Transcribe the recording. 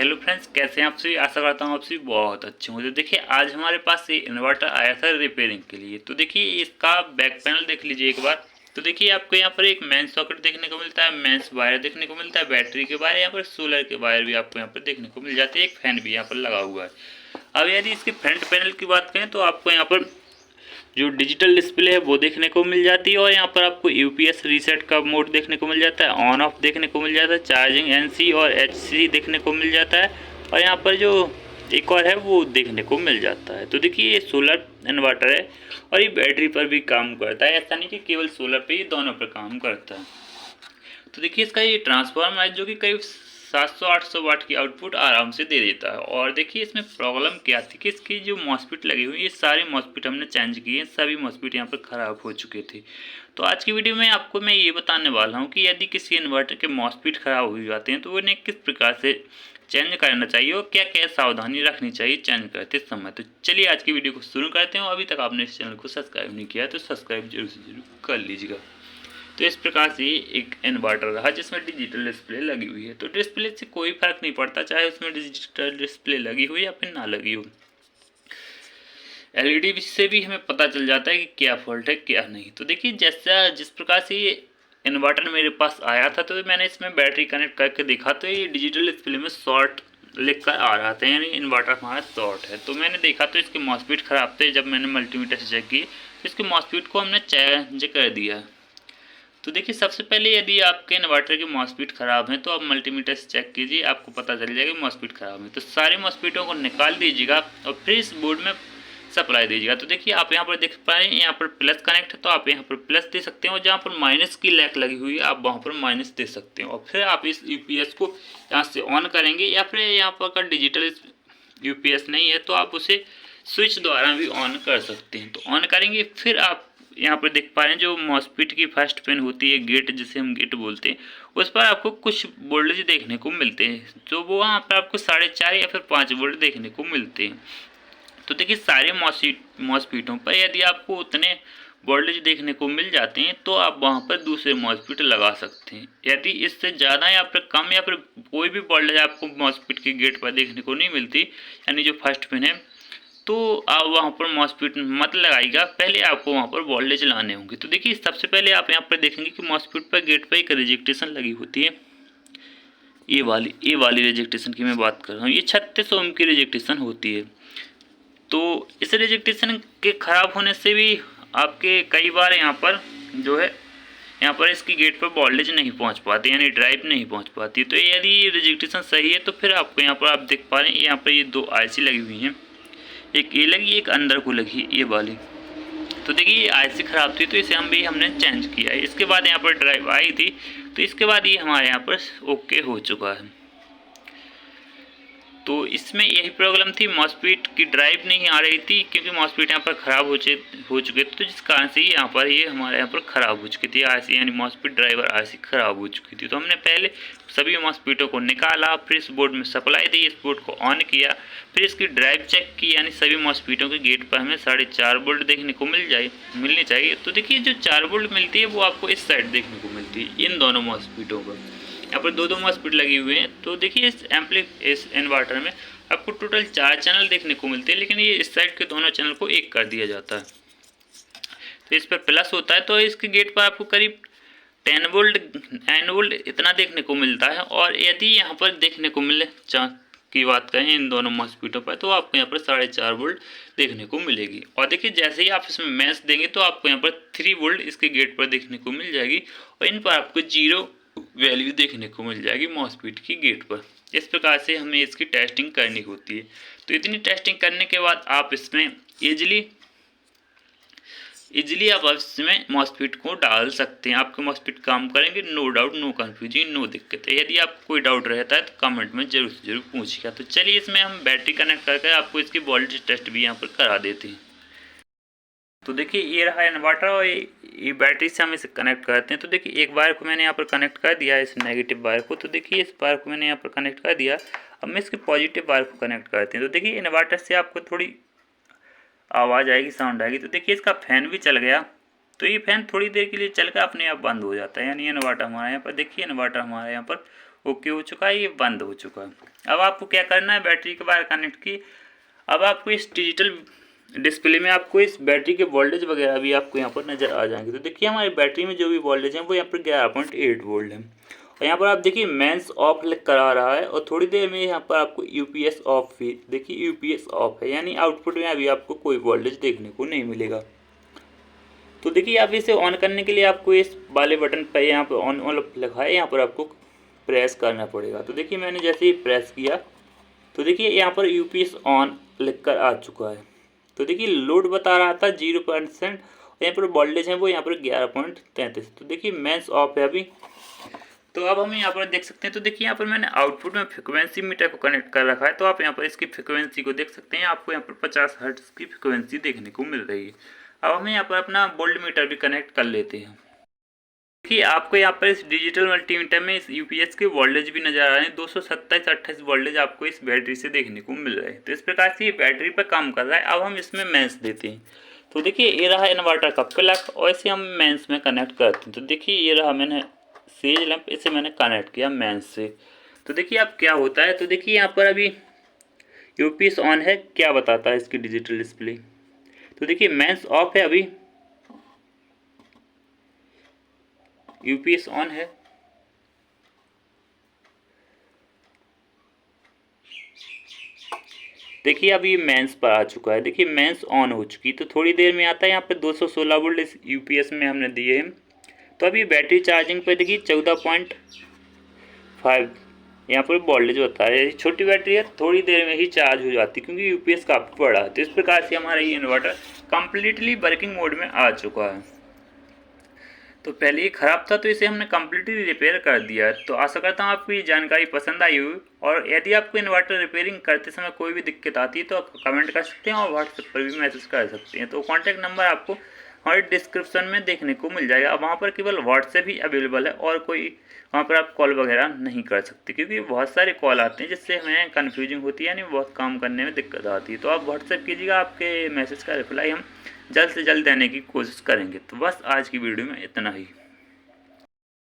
Hello friends, कैसे हैं आप सभी। आशा करता हूँ आप सभी बहुत अच्छे होंगे। तो देखिए आज हमारे पास ये इन्वर्टर आया था रिपेयरिंग के लिए। तो देखिए इसका बैक पैनल देख लीजिए एक बार। तो देखिए आपको यहाँ पर एक मेन सॉकेट देखने को मिलता है, मेंस वायर देखने को मिलता है, बैटरी के वायर, यहाँ पर सोलर के वायर भी आपको यहाँ पर देखने को मिल जाते हैं। एक फैन भी यहाँ पर लगा हुआ है। अब यदि इसके फ्रंट पैनल की बात करें तो आपको यहाँ पर जो डिजिटल डिस्प्ले है वो देखने को मिल जाती है, और यहाँ पर आपको यूपीएस रीसेट का मोड देखने को मिल जाता है, ऑन ऑफ देखने को मिल जाता है, चार्जिंग एनसी और एचसी देखने को मिल जाता है, और यहाँ पर जो एक और है वो देखने को मिल जाता है। तो देखिए ये सोलर इन्वर्टर है और ये बैटरी पर भी काम करता है, ऐसा नहीं कि केवल सोलर पे, ये दोनों पर काम करता है। तो देखिए इसका ये ट्रांसफार्मर है जो कि करीब 700-800 वाट की आउटपुट आराम से दे देता है। और देखिए इसमें प्रॉब्लम क्या थी कि इसकी जो मॉसफिट लगी हुई है, ये सारी मॉसफिट हमने चेंज की है, सभी मॉसफिट यहाँ पर ख़राब हो चुके थे। तो आज की वीडियो में आपको मैं ये बताने वाला हूँ कि यदि किसी इन्वर्टर के मॉसफिट ख़राब हो जाते हैं तो उन्हें किस प्रकार से चेंज करना चाहिए और क्या क्या सावधानी रखनी चाहिए चेंज करते समय। तो चलिए आज की वीडियो को शुरू करते हैं। अभी तक आपने इस चैनल को सब्सक्राइब नहीं किया तो सब्सक्राइब जरूर से जरूर कर लीजिएगा। तो इस प्रकार से एक इन्वर्टर रहा जिसमें डिजिटल डिस्प्ले लगी हुई है। तो डिस्प्ले से कोई फर्क नहीं पड़ता, चाहे उसमें डिजिटल डिस्प्ले लगी हो या फिर ना लगी हो। एलईडी से भी हमें पता चल जाता है कि क्या फॉल्ट है क्या नहीं। तो देखिए जैसा जिस प्रकार से ये इन्वर्टर मेरे पास आया था तो मैंने इसमें बैटरी कनेक्ट करके देखा तो ये डिजिटल डिस्प्ले में शॉर्ट लिख कर आ रहा था, यानी इन्वर्टर हमारा शॉर्ट है। तो मैंने देखा तो इसके मॉसफिट ख़राब थे। जब मैंने मल्टीमीटर से चेक की तो इसके मॉसफिट को हमने चेंज कर दिया। तो देखिए सबसे पहले यदि आपके इन्वर्टर के मॉसफिट ख़राब हैं तो आप मल्टीमीटर से चेक कीजिए, आपको पता चल जाएगा मॉसफिट ख़राब है। तो सारे मॉसफिटों को निकाल दीजिएगा और फिर इस बोर्ड में सप्लाई दीजिएगा। तो देखिए आप यहाँ पर देख पाए, यहाँ पर प्लस कनेक्ट है तो आप यहाँ पर प्लस दे सकते हैं, और जहाँ पर माइनस की लैक लगी हुई है आप वहाँ पर माइनस दे सकते हैं। और फिर आप इस यूपीएस को यहाँ से ऑन करेंगे, या फिर यहाँ पर अगर डिजिटल यूपीएस नहीं है तो आप उसे स्विच द्वारा भी ऑन कर सकते हैं। तो ऑन करेंगे, फिर आप यहाँ पर देख पा रहे हैं जो मॉसफिट की फर्स्ट पिन होती है, गेट जिसे हम गेट बोलते हैं, उस पर आपको कुछ वोल्टेज देखने को मिलते हैं, जो वो वहाँ पर आपको 4.5 या फिर 5 वोल्ट देखने को मिलते हैं। तो देखिए सारे मॉसफिटों पर यदि आपको उतने वोल्टेज देखने को मिल जाते हैं तो आप वहाँ पर दूसरे मॉसफिट लगा सकते हैं। यदि इससे ज़्यादा या फिर कम या फिर कोई भी वोल्टेज आपको मॉसफिट के गेट पर देखने को नहीं मिलती, यानी जो फर्स्ट पिन है, तो आप वहाँ पर मॉसफिट मत लगाइएगा, पहले आपको वहाँ पर वोल्टेज लाने होंगे। तो देखिए सबसे पहले आप यहाँ पर देखेंगे कि मॉसफिट पर गेट पर एक रजिस्ट्रेशन लगी होती है, ये वाली रजिस्ट्रेशन की मैं बात कर रहा हूँ। ये 36 ओम की रजिस्ट्रेशन होती है। तो इस रजिस्ट्रेशन के ख़राब होने से भी आपके कई बार यहाँ पर जो है यहाँ पर इसकी गेट पर वोल्टेज नहीं पहुँच पाती, यानी ड्राइव नहीं पहुँच पाती। तो यदि रजिस्ट्रेशन सही है तो फिर आपको यहाँ पर आप देख पा रहे हैं यहाँ पर ये 2 आईसी लगी हुई हैं, एक ये लगी एक अंदर को लगी ये वाली। तो देखिए ये आईसी ख़राब थी तो इसे हमने चेंज किया है। इसके बाद यहाँ पर ड्राइव आई थी, तो इसके बाद ये हमारे यहाँ पर ओके हो चुका है। तो इसमें यही प्रॉब्लम थी, मॉसफिट की ड्राइव नहीं आ रही थी क्योंकि मॉसफिट यहाँ पर ख़राब हो चुके थे, तो जिस कारण से यहाँ पर ये हमारे यहाँ पर ख़राब हो चुकी थी आईसी, यानी मॉसफिट ड्राइवर आईसी ख़राब हो चुकी थी। तो हमने पहले सभी मॉसफिटों को निकाला, फिर इस बोर्ड में सप्लाई दी, इस बोर्ड को ऑन किया, फिर इसकी ड्राइव चेक की, यानी सभी मॉसफिटों के गेट पर हमें 4.5 वोल्ट देखने को मिलनी चाहिए। तो देखिए जो 4 वोल्ट मिलती है वो आपको इस साइड देखने को मिलती है, इन दोनों मॉसफिटों पर। यहाँ पर 2 मॉसफिट लगी हुए हैं। तो देखिए इस इन्वर्टर में आपको टोटल 4 चैनल देखने को मिलते हैं, लेकिन ये इस साइड के दोनों चैनल को एक कर दिया जाता है। तो इस पर प्लस होता है तो इसके गेट पर आपको करीब 10 वोल्ट 9 वोल्ट इतना देखने को मिलता है। और यदि यहाँ पर देखने को मिले की बात करें इन दोनों मॉसफिटों पर, तो आपको यहाँ पर 4.5 वोल्ट देखने को मिलेगी। और देखिए जैसे ही आप इसमें मैच देंगे तो आपको यहाँ पर 3 वोल्ट इसके गेट पर देखने को मिल जाएगी, और इन पर आपको 0 वैल्यू देखने को मिल जाएगी मॉसफिट की गेट पर। इस प्रकार से हमें इसकी टेस्टिंग करनी होती है। तो इतनी टेस्टिंग करने के बाद आप इसमें इजीली आप इसमें मॉसफिट को डाल सकते हैं। आपके मॉसफिट काम करेंगे, no doubt, no confusion, no दिक्कत है। यदि आपको कोई डाउट रहता है तो कमेंट में जरूर से जरूर पूछिएगा। तो चलिए इसमें हम बैटरी कनेक्ट करके आपको इसकी वोल्टेज टेस्ट भी यहाँ पर करा देते हैं। तो देखिए ये रहा इन्वर्टर, और ये बैटरी से हम इसे कनेक्ट करते हैं। तो देखिए एक वायर को मैंने यहाँ पर कनेक्ट कर दिया है, इस नेगेटिव वायर को। तो देखिए इस वायर को मैंने यहाँ पर कनेक्ट कर दिया। अब मैं इसके पॉजिटिव वायर को कनेक्ट करते हैं। तो देखिए इन्वर्टर से आपको थोड़ी आवाज़ आएगी, साउंड आएगी। तो देखिए इसका फ़ैन भी चल गया। तो ये फ़ैन थोड़ी देर के लिए चल कर अपने आप बंद हो जाता है, यानी इन्वर्टर हमारे यहाँ पर देखिए इन्वर्टर हमारे यहाँ पर ओके हो चुका है, ये बंद हो चुका है। अब आपको क्या करना है, बैटरी के बाहर कनेक्ट की। अब आपको इस डिजिटल डिस्प्ले में आपको इस बैटरी के वोल्टेज वगैरह भी आपको यहाँ पर नज़र आ जाएंगे। तो देखिए हमारी बैटरी में जो भी वोल्टेज है वो यहाँ पर 11.8 वोल्ट है। और यहाँ पर आप देखिए मेंस ऑफ लिख कर आ रहा है, और थोड़ी देर में यहाँ पर आपको यूपीएस ऑफ भी, देखिए यूपीएस ऑफ है, यानी आउटपुट में अभी आपको कोई वोल्टेज देखने को नहीं मिलेगा। तो देखिए अब इसे ऑन करने के लिए आपको इस वाले बटन पर यहाँ पर ऑन ऑन लिखा है, यहाँ पर आपको प्रेस करना पड़ेगा। तो देखिए मैंने जैसे ही प्रेस किया तो देखिए यहाँ पर यूपीएस ऑन लिख कर आ चुका है। तो देखिए लोड बता रहा था 0%, यहाँ पर वोल्टेज है वो यहाँ पर 11.33। तो देखिए मेंस ऑफ है अभी। तो अब हम यहाँ पर देख सकते हैं। तो देखिए यहाँ पर मैंने आउटपुट में फ्रिक्वेंसी मीटर को कनेक्ट कर रखा है, तो आप यहाँ पर इसकी फ्रिक्वेंसी को देख सकते हैं। आपको यहाँ पर 50 हर्ट्ज की फ्रिक्वेंसी देखने को मिल रही है। अब हम यहाँ पर अपना वोल्ट मीटर भी कनेक्ट कर लेते हैं। देखिए आपको यहाँ पर इस डिजिटल मल्टीमीटर में इस यूपीएस के वोल्टेज भी नजर आ रहे हैं। 227-28 वोल्टेज आपको इस बैटरी से देखने को मिल रहा है। तो इस प्रकार से ये बैटरी पर काम कर रहा है। अब हम इसमें मेंस देते हैं। तो देखिए ये रहा इन्वर्टर का प्लग, और इसे हम मेंस में कनेक्ट करते हैं। तो देखिए ये रहा, मैंने सीरीज लैंप इसे मैंने कनेक्ट किया मेंस से। तो देखिए अब क्या होता है। तो देखिए यहाँ पर अभी यूपीएस ऑन है, क्या बताता है इसकी डिजिटल डिस्प्ले। तो देखिए मेंस ऑफ है, अभी यूपीएस ऑन है। देखिए अभी मेंस पर आ चुका है। देखिए मेंस ऑन हो चुकी, तो थोड़ी देर में आता है। यहाँ पे 216 वोल्ट इस यूपीएस में हमने दिए हैं। तो अभी बैटरी चार्जिंग पे देखिए 14.5 यहाँ पर वोल्टेज होता है। छोटी बैटरी है, थोड़ी देर में ही चार्ज हो जाती है क्योंकि यूपीएस काफ़ी बड़ा है। तो इस प्रकार से हमारा ये इन्वर्टर कम्प्लीटली वर्किंग मोड में आ चुका है। तो पहले ये ख़राब था, तो इसे हमने कम्प्लीटली रिपेयर कर दिया है। तो आशा करता हूँ आपको ये जानकारी पसंद आई हुई, और यदि आपको इन्वर्टर रिपेयरिंग करते समय कोई भी दिक्कत आती है तो आप कमेंट कर सकते हैं और व्हाट्सएप पर भी मैसेज कर सकते हैं। तो कॉन्टैक्ट नंबर आपको हमारे डिस्क्रिप्शन में देखने को मिल जाएगा। अब वहाँ पर केवल व्हाट्सएप ही अवेलेबल है, और कोई वहाँ पर आप कॉल वगैरह नहीं कर सकते, क्योंकि बहुत सारे कॉल आते हैं जिससे हमें कन्फ्यूजिंग होती है, यानी बहुत काम करने में दिक्कत आती है। तो आप व्हाट्सएप कीजिएगा, आपके मैसेज का रिप्लाई हम जल्द से जल्द देने की कोशिश करेंगे। तो बस आज की वीडियो में इतना ही।